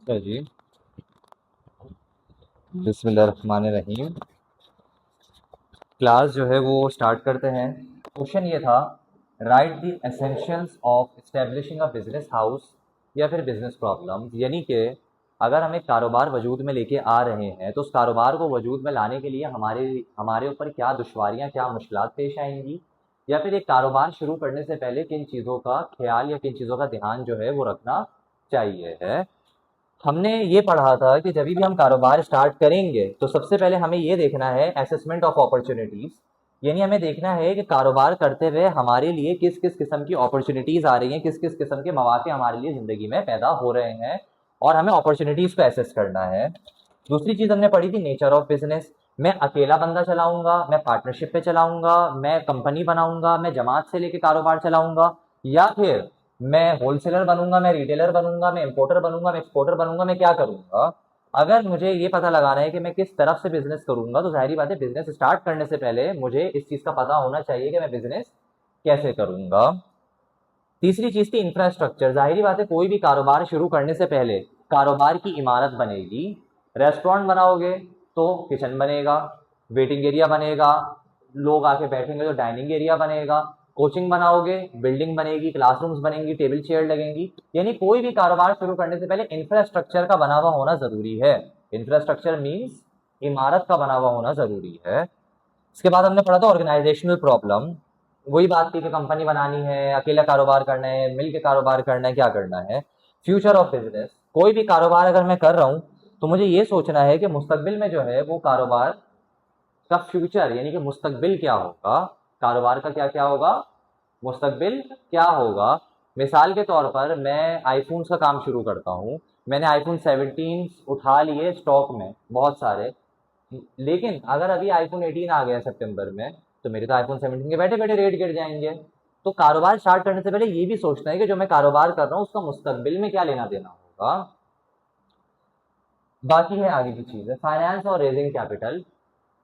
जी। बिस्मिल्लाहिर्रहमानिर्रहीम। क्लास जो है वो स्टार्ट करते हैं। क्वेश्चन ये था, right the essentials of establishing a business house या फिर बिजनेस प्रॉब्लम। यानी कि अगर हम एक कारोबार वजूद में लेके आ रहे हैं तो उस कारोबार को वजूद में लाने के लिए हमारे हमारे ऊपर क्या दुश्वारियां, क्या मुश्किलात पेश आएंगी, या फिर एक कारोबार शुरू करने से पहले किन चीज़ों का ख्याल या किन चीज़ों का ध्यान जो है वो रखना चाहिए है। हमने ये पढ़ा था कि जब भी हम कारोबार स्टार्ट करेंगे तो सबसे पहले हमें ये देखना है असेसमेंट ऑफ अपॉर्चुनिटीज़। यानी हमें देखना है कि कारोबार करते हुए हमारे लिए किस किस किस्म की अपॉर्चुनिटीज़ आ रही हैं, किस किस किस्म के मौके हमारे लिए ज़िंदगी में पैदा हो रहे हैं, और हमें अपॉर्चुनिटीज़ को एसेस करना है। दूसरी चीज़ हमने पढ़ी थी नेचर ऑफ बिजनेस। मैं अकेला बंदा चलाऊंगा, मैं पार्टनरशिप पे चलाऊंगा, मैं कंपनी बनाऊंगा, मैं जमात से लेके कारोबार चलाऊंगा, या फिर मैं होलसेलर बनूंगा, मैं रिटेलर बनूंगा, मैं इंपोर्टर बनूंगा, मैं एक्सपोर्टर बनूंगा, मैं क्या करूंगा। अगर मुझे ये पता लगाना है कि मैं किस तरफ से बिजनेस करूंगा तो जाहिर बात है बिजनेस स्टार्ट करने से पहले मुझे इस चीज़ का पता होना चाहिए कि मैं बिजनेस कैसे करूंगा। तीसरी चीज़ थी इंफ्रास्ट्रक्चर। जाहिर बात है कोई भी कारोबार शुरू करने से पहले कारोबार की इमारत बनेगी। रेस्टोरेंट बनाओगे तो किचन बनेगा, वेटिंग एरिया बनेगा, लोग आके बैठेंगे तो डाइनिंग एरिया बनेगा। कोचिंग बनाओगे, बिल्डिंग बनेगी, क्लासरूम्स बनेंगी, टेबल चेयर लगेंगी। यानी कोई भी कारोबार शुरू करने से पहले इंफ्रास्ट्रक्चर का बना हुआ होना जरूरी है। इंफ्रास्ट्रक्चर मीन्स इमारत का बना हुआ होना जरूरी है। इसके बाद हमने पढ़ा था ऑर्गेनाइजेशनल प्रॉब्लम। वही बात थी कि कंपनी बनानी है, अकेला कारोबार करना है, मिल के कारोबार करना है, क्या करना है। Future of business. कोई भी कारोबार अगर मैं कर रहा हूँ तो मुझे ये सोचना है कि मुस्तकबिल में जो है वो कारोबार का फ्यूचर यानी कि मुस्तकबिल क्या होगा, कारोबार का क्या क्या होगा, मुस्तकबिल क्या होगा। मिसाल के तौर पर मैं आईफोन का काम शुरू करता हूँ। मैंने आईफोन 17 उठा लिए स्टॉक में बहुत सारे, लेकिन अगर अभी आईफोन 18 आ गया सितंबर में तो मेरे तो आईफोन 17 के बैठे बैठे रेट गिर जाएंगे। तो कारोबार स्टार्ट करने से पहले ये भी सोचना है कि जो मैं कारोबार कर रहा हूँ उसका मुस्तकबिल में क्या लेना देना होगा। बाकी है आगे की चीज़ है फाइनेंस और रेजिंग कैपिटल।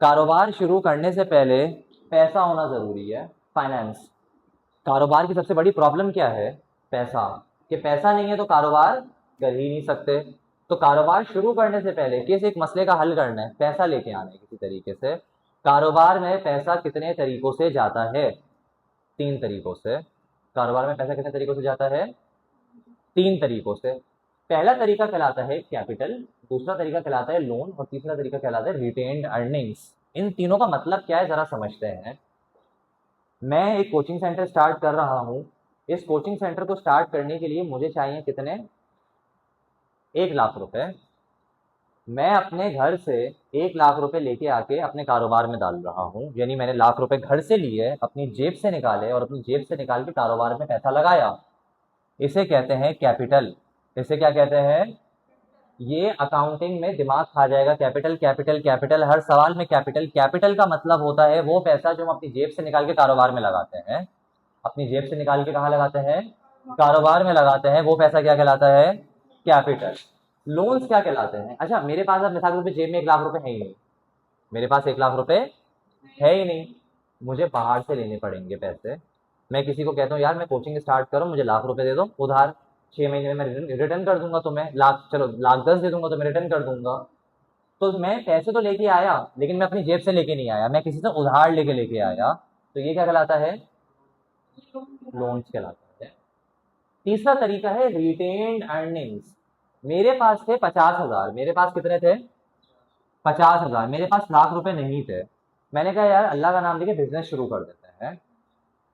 कारोबार शुरू करने से पहले पैसा होना ज़रूरी है। फाइनेंस। कारोबार की सबसे बड़ी प्रॉब्लम क्या है? पैसा। कि पैसा नहीं है तो कारोबार कर ही नहीं सकते। तो कारोबार शुरू करने से पहले किस एक मसले का हल करना है, पैसा लेके आना है किसी तरीके से। कारोबार में पैसा कितने तरीकों से जाता है? 3 तरीकों से। कारोबार में पैसा कितने तरीकों से जाता है? 3 तरीकों से। पहला तरीका कहलाता है कैपिटल, दूसरा तरीका कहलाता है लोन, और तीसरा तरीका कहलाता है रिटेन्ड अर्निंग्स। इन तीनों का मतलब क्या है जरा समझते हैं। मैं एक कोचिंग सेंटर स्टार्ट कर रहा हूँ। इस कोचिंग सेंटर को स्टार्ट करने के लिए मुझे चाहिए कितने? 1 लाख रुपए। मैं अपने घर से 1 लाख रुपए लेके आके अपने कारोबार में डाल रहा हूँ। यानी मैंने लाख रुपए घर से लिए, अपनी जेब से निकाले और अपनी जेब से निकाल के कारोबार में पैसा लगाया। इसे कहते हैं कैपिटल। इसे क्या कहते हैं? ये अकाउंटिंग में दिमाग खा जाएगा। कैपिटल कैपिटल कैपिटल, हर सवाल में कैपिटल। कैपिटल का मतलब होता है वो पैसा जो हम अपनी जेब से निकाल के कारोबार में लगाते हैं। अपनी जेब से निकाल के कहाँ लगाते हैं? कारोबार में लगाते हैं। वो पैसा क्या कहलाता है? कैपिटल। लोन्स क्या कहलाते हैं? अच्छा, मेरे पास अब मिसाल के तौर पे जेब में 1 लाख रुपए है ही नहीं। मेरे पास 1 लाख रुपए है ही नहीं, मुझे बाहर से लेने पड़ेंगे पैसे। मैं किसी को कहता हूँ यार मैं कोचिंग स्टार्ट करूँ, मुझे लाख रुपए दे दो उधार, 6 महीने में मैं रिटर्न कर दूंगा तुम्हें। लाख चलो लाख 10 दे दूंगा तो मैं रिटर्न कर दूंगा। तो मैं पैसे तो लेके आया लेकिन मैं अपनी जेब से लेके नहीं आया, मैं किसी से उधार लेके आया। तो ये क्या कहलाता है? लोन्स कहलाता है। तीसरा तरीका है रिटेन्ड अर्निंग्स। मेरे पास थे 50,000। मेरे पास कितने थे? 50,000। मेरे पास लाख रुपए नहीं थे। मैंने कहा यार अल्लाह का नाम लेके बिजनेस शुरू कर देते हैं,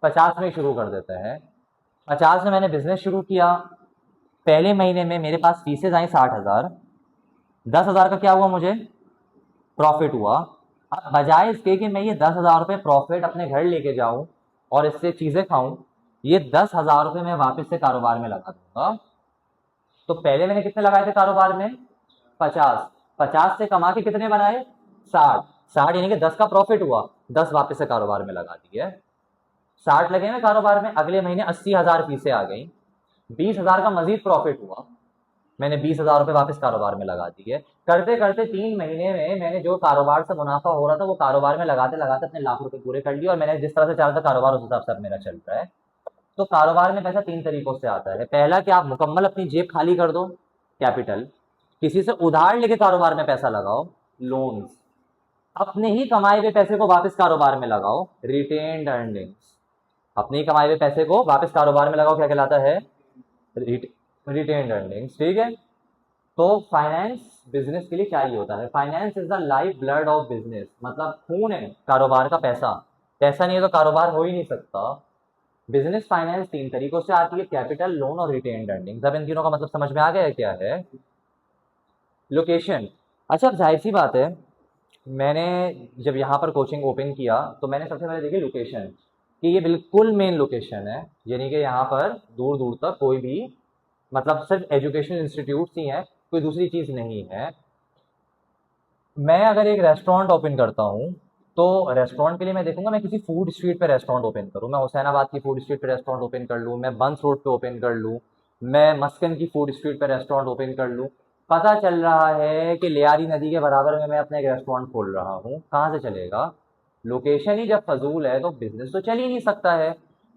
50 में शुरू कर देते हैं। 50 में मैंने बिजनेस शुरू किया। पहले महीने में मेरे पास फीसेज आई 60,000। 10,000 का क्या हुआ मुझे? प्रॉफिट हुआ। अब बजाय इसके कि मैं ये 10,000 रुपये प्रॉफिट अपने घर लेके जाऊं और इससे चीजें खाऊं, ये 10,000 रुपये मैं वापस से कारोबार में लगा दूंगा। तो पहले मैंने कितने लगाए थे कारोबार में? 50। 50 से कमा के कितने बनाए? 60। 60 यानी कि 10 का प्रॉफिट हुआ, 10 वापस से कारोबार में लगा दिए। 60 लगे ना कारोबार में, अगले महीने 80,000 फीसें आ गई, 20,000 का मजीद प्रॉफिट हुआ। मैंने 20,000 रुपये वापस कारोबार में लगा दिए। करते करते 3 महीने में मैंने जो कारोबार से मुनाफा हो रहा था वो कारोबार में लगाते लगाते अपने लाख रुपए पूरे कर लिए, और मैंने जिस तरह से चाहा था कारोबार उस हिसाब से अब मेरा चल रहा है। तो कारोबार में पैसा 3 तरीकों से आता है। पहला कि आप मुकम्मल अपनी जेब खाली कर दो, कैपिटल। किसी से उधार लेके कारोबार में पैसा लगाओ, लोन्स। अपने ही कमाए हुए पैसे को वापस कारोबार में लगाओ, रिटेन्ड अर्निंग्स। अपने ही कमाए हुए पैसे को वापस कारोबार में लगाओ, क्या कहलाता है? Retained earnings. ठीक है, तो फाइनेंस बिजनेस के लिए चाहिए होता है। Finance is the life blood of business, मतलब खून है कारोबार का। पैसा, पैसा नहीं है तो कारोबार हो ही नहीं सकता। बिजनेस फाइनेंस 3 तरीकों से आती है, कैपिटल, लोन और रिटेन्ड अर्निंग्स। अब इन तीनों का मतलब समझ में आ गया है क्या है? लोकेशन। अच्छा, अब जाहिर सी बात है, मैंने जब यहाँ पर कोचिंग ओपन किया तो मैंने सबसे पहले देखी लोकेशन, कि ये बिल्कुल मेन लोकेशन है, यानी कि यहाँ पर दूर दूर तक कोई भी, मतलब सिर्फ एजुकेशनल इंस्टीट्यूट्स ही हैं, कोई दूसरी चीज़ नहीं है। मैं अगर एक रेस्टोरेंट ओपन करता हूँ तो रेस्टोरेंट के लिए मैं देखूंगा मैं किसी फूड स्ट्रीट पे रेस्टोरेंट ओपन करूँ, मैं हुसैनाबाद की फूड स्ट्रीट पे रेस्टोरेंट ओपन कर लूँ, मैं बंस रोड पे ओपन कर लूँ, मैं मस्कन की फूड स्ट्रीट पे रेस्टोरेंट ओपन कर लूँ। पता चल रहा है कि लियारी नदी के बराबर में मैं अपना एक रेस्टोरेंट खोल रहा हूँ, कहाँ से चलेगा? लोकेशन ही जब फजूल है तो बिजनेस तो चल ही नहीं सकता है।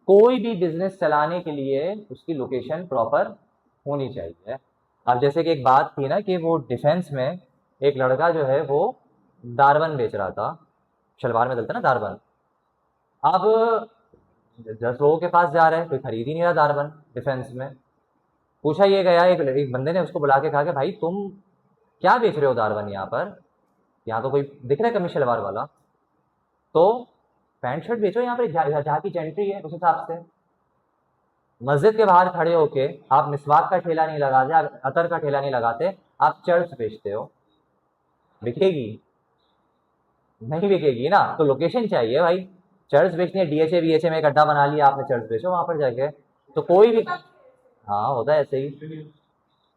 कोई भी बिजनेस चलाने के लिए उसकी लोकेशन प्रॉपर होनी चाहिए। अब जैसे कि एक बात थी ना कि वो डिफेंस में एक लड़का जो है वो दारबन बेच रहा था, शलवार में डलता है ना दारबन। अब 10 लोगों के पास जा रहे हैं, कोई खरीद ही नहीं रहा दारबन डिफेंस में। पूछा ये गया, एक बंदे ने उसको बुला के कहा कि भाई तुम क्या बेच रहे हो दारबन यहाँ पर? यहाँ तो कोई दिख रहा है कमीज शलवार वाला, तो पैंट शर्ट बेचो यहाँ पर, जहाँ की एंट्री है उस हिसाब से। मस्जिद के बाहर खड़े होके आप मिसवाक का ठेला नहीं लगाते, आप अतर का ठेला नहीं लगाते, आप चर्च बेचते हो, बिकेगी? नहीं बिकेगी ना। तो लोकेशन चाहिए भाई। चर्च बेचनी है, डीएचए बीएचए में एक अड्डा बना लिया आपने, चर्च बेचो वहां पर जाके। तो कोई भी, हाँ होता है ऐसे ही।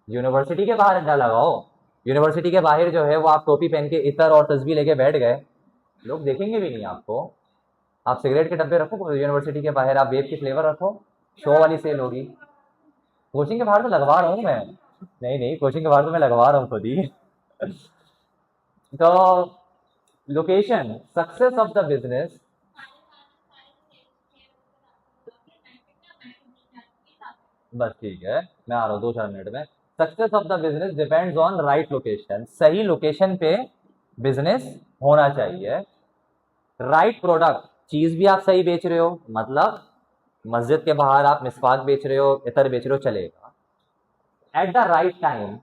यूनिवर्सिटी के बाहर अड्डा लगाओ, यूनिवर्सिटी के बाहर जो है वो आप टोपी पहन के इतर और तस्बीह लेके बैठ गए, लोग देखेंगे भी नहीं आपको। आप सिगरेट के डब्बे रखो यूनिवर्सिटी के बाहर, आप वेब की फ्लेवर रखो, शो वाली सेल होगी। कोचिंग के बाहर तो लगवा रहा हूँ मैं, नहीं नहीं, कोचिंग के बाहर तो मैं लगवा रहा हूँ खुद ही। तो location, success of the business. बस ठीक है, मैं आ रहा हूँ 2-4 मिनट में। Success of the business depends on right location. सही लोकेशन पे बिजनेस होना चाहिए। राइट प्रोडक्ट, चीज भी आप सही बेच रहे हो, मतलब मस्जिद के बाहर आप मिसवाक बेच रहे हो, इतर बेच रहे हो, चलेगा। एट द राइट टाइम,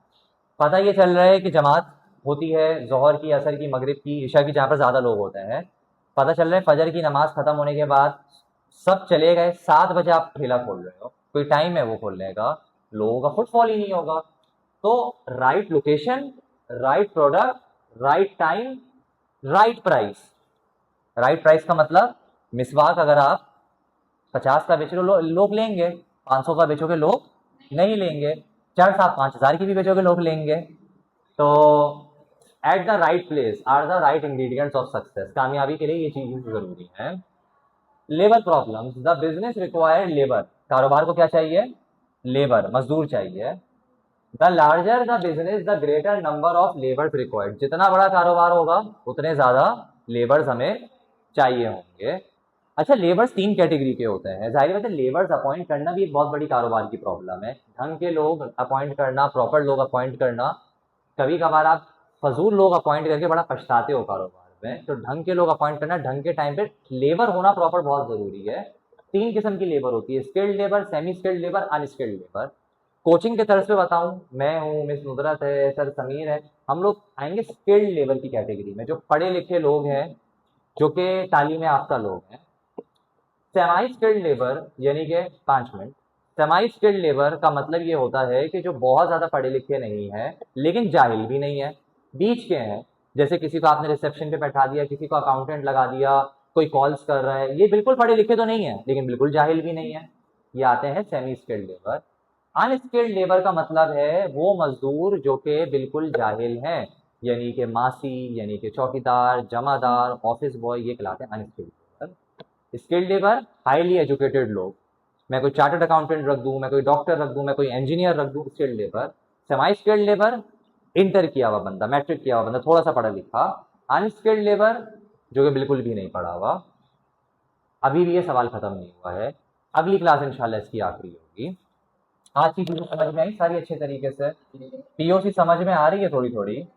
पता ये चल रहा है कि जमात होती है जोहर की, असर की, मगरिब की, ईशा की, जहाँ पर ज़्यादा लोग होते हैं। पता चल रहा है फजर की नमाज खत्म होने के बाद सब चले गए, 7 बजे आप ठेला खोल रहे हो, कोई टाइम है वो खोलने का, लोगों का फुटफॉल ही नहीं होगा। तो right location, right product, right time, right price. Right price का मतलब मिसवाक अगर आप 50 का बेच रहे हो लोग लेंगे, 500 का बेचोगे लोग नहीं लेंगे, 4-5 हज़ार की भी बेचोगे लोग लेंगे। तो at the right place are the right ingredients of success. कामयाबी के लिए ये चीजें जरूरी है। Labour problems, the business required labour. कारोबार को क्या चाहिए? लेबर, मजदूर चाहिए। The larger the business the greater number of labours required. जितना बड़ा कारोबार होगा उतने ज्यादा लेबर्स हमें चाहिए होंगे। अच्छा, लेबर्स 3 कैटेगरी के होते हैं, जाहिर बात है लेबर्स अपॉइंट करना भी एक बहुत बड़ी कारोबार की प्रॉब्लम है। ढंग के लोग अपॉइंट करना, प्रॉपर लोग अपॉइंट करना, कभी कभार आप फजूल लोग अपॉइंट करके बड़ा पछताते हो कारोबार में। तो ढंग के लोग अपॉइंट करना, ढंग के टाइम पे लेबर होना प्रॉपर बहुत जरूरी है। 3 किस्म की लेबर होती है, skilled labour, semi skilled labour, unskilled labour. Coaching के तरफ से बताऊं, मैं हूँ, मिस नुदरत है, सर समीर है, हम लोग आएंगे स्किल्ड लेबर की कैटेगरी में, जो पढ़े लिखे लोग हैं, जो कि तालीम याफ्ता लोग हैं। सेमाई स्किल्ड लेबर यानी कि 5 मिनट, सेमाई स्किल्ड लेबर का मतलब ये होता है कि जो बहुत ज़्यादा पढ़े लिखे नहीं है लेकिन जाहिल भी नहीं है, बीच के हैं। जैसे किसी को आपने रिसेप्शन पे बैठा दिया, किसी को अकाउंटेंट लगा दिया, कोई कॉल्स कर रहा है, ये बिल्कुल पढ़े लिखे तो नहीं है लेकिन बिल्कुल जाहिल भी नहीं है, ये आते हैं semi skilled labour. Unskilled labour का मतलब है वो मजदूर जो कि बिल्कुल जाहिल हैं, यानी कि मासी, यानी कि चौकीदार, जमादार, ऑफिस बॉय, ये कहलाते हैं unskilled labour. Skilled labour, highly educated लोग, मैं कोई चार्टर्ड अकाउंटेंट रख दूं, मैं कोई डॉक्टर रख दूं, मैं कोई इंजीनियर रख दूं, skilled labour. सेमाई skilled labour, inter किया हुआ बंदा, मैट्रिक किया हुआ बंदा, थोड़ा सा पढ़ा लिखा। अनस्किल्ड लेबर, जो कि बिल्कुल भी नहीं पढ़ा हुआ। अभी भी ये सवाल खत्म नहीं हुआ है, अगली क्लास इंशाल्लाह इसकी आखिरी होगी। आज की चीजें समझ में आई सारी अच्छे तरीके से? पीओसी समझ में आ रही है थोड़ी थोड़ी?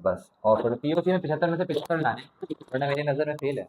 बस, और फिर पीओसी में 75 में से 75 लाने, वरना मेरी नजर में फेल है।